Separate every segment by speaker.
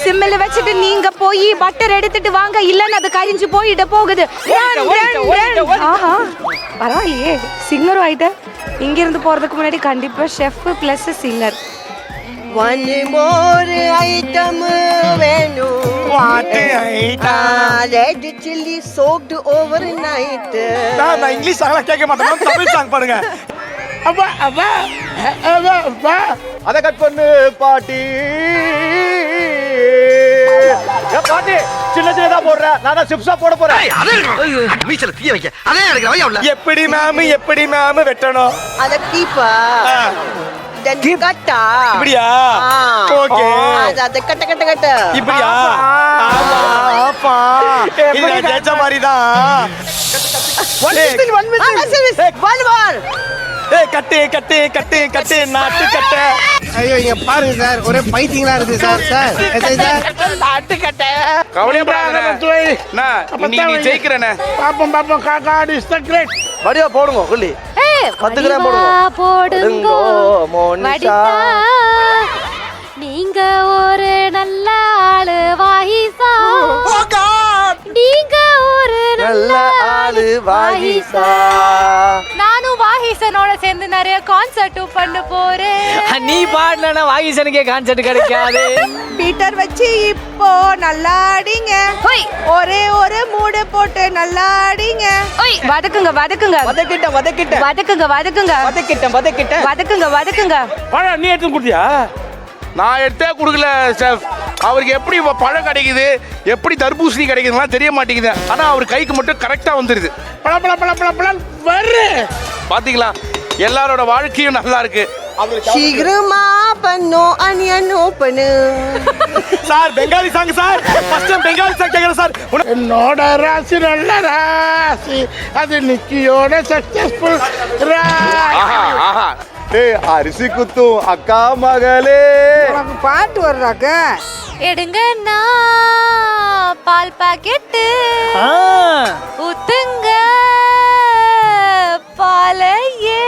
Speaker 1: சிம்மில் வச்சுட்டு நீங்க போய் பட்டர் எடுத்துட்டு வாங்க, இல்லன்னு அது கரிஞ்சு போயிட போகுது. ஆஹா பரவாயில்லையே, சிங்கரும் ஆயிட்ட. இங்க இருந்து போறதுக்கு முன்னாடி கண்டிப்பா chef plus singer.
Speaker 2: One more item வேணும்.
Speaker 3: What item?
Speaker 2: Red chili soaked overnight.
Speaker 3: நான் இங்கிலீஷ் சாங்லாம் கேட்க மாட்டேன், தமிழ் சாங் பாடுங்க. அப்பா அப்பா அப்பா அத கட் பண்ணு பாட்டி. பாட்டி சின்ன சின்னதா போடுற, நான் தான் சிப்ஸா போட போறேன்.
Speaker 4: மீசல தீய வைக்க அதே எனக்கு வையா உள்ள.
Speaker 3: எப்படி மேம் வெட்டணும்?
Speaker 2: அத கீப்பா கட்டா
Speaker 3: இப்படியா? ஓகே,
Speaker 2: அத கட்ட கட்ட கட்ட
Speaker 3: இப்படியா? ஆமா ஆப்பா, இது ஜெயிச்ச மாதிரி தான்.
Speaker 2: one more.
Speaker 3: ஏய் கட்டு கட்டு கட்டு கட்டு நாட்டு கட்ட.
Speaker 5: ஐயோ இங்க பாருங்க சார், ஒரே பைத்தியங்களா இருக்கு சார். சார்
Speaker 3: நாட்டு கட்ட. கவலைப்படாத நீ ஜெயிக்கிறனே. பாப்போம் காக்காடி இஸ் தி கிரேட்.
Speaker 4: வடிவா போடுங்க குள்ளி. 10 கிராம் போடுங்க.
Speaker 1: மோனிஷா நீங்க ஒரு நல்ல ஆளு வாஹிசா. நீங்க ஒரு நல்ல ஆளு வாஹிசா. நானும் வாஹிசனோட சேர்ந்து நிறைய கான்சர்ட் பண்ண போறேன்.
Speaker 6: நீ பாடலனா வாகிசனுக்கே கான்சர்ட் கிடைக்காது.
Speaker 1: பீட்டர் வச்சு இப்போ நல்லாடிங்க. ஒரே ஒரு மூடு போட்டு நல்லாடிங்க. வதக்குங்க வதக்குங்க
Speaker 3: பழம் நீ எடுத்து கொடுத்தியா? நான் எடுத்தே கொடுக்கல செஃப். அவருக்கு எப்படி பழம் கிடைக்குது, எப்படி தர்பூசணி கிடைக்குதுலாம் தெரிய மாட்டேங்குது. ஆனா அவர் கைக்கு மட்டும் கரெக்டா வந்துருது. பாத்தீங்களா, எல்லாரோட வாழ்க்கையும் நல்லா இருக்கு.
Speaker 2: சீக்கிரமா பண்ணோ onion open.
Speaker 3: Sir Bengali song sir, first time Bengali song கேக்குறேன் சார். என்னோட ராசி நல்ல ராசி, அது நிக்கியோட சக்சஸ்ஃபுல் ராசி. ஏய் அரிசி குத்தும் அக்கா மகளே.
Speaker 2: உனக்கு பாட்டு வர்றாக்க
Speaker 1: எடுங்க பால் பாக்கெட்டு ஊத்துங்க பாலையே.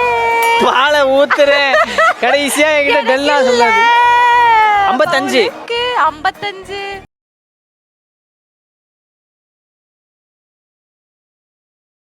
Speaker 6: பாலை ஊத்துறேன் கடைசியா என்கிட்ட டெல்லா சொல்லாது. 55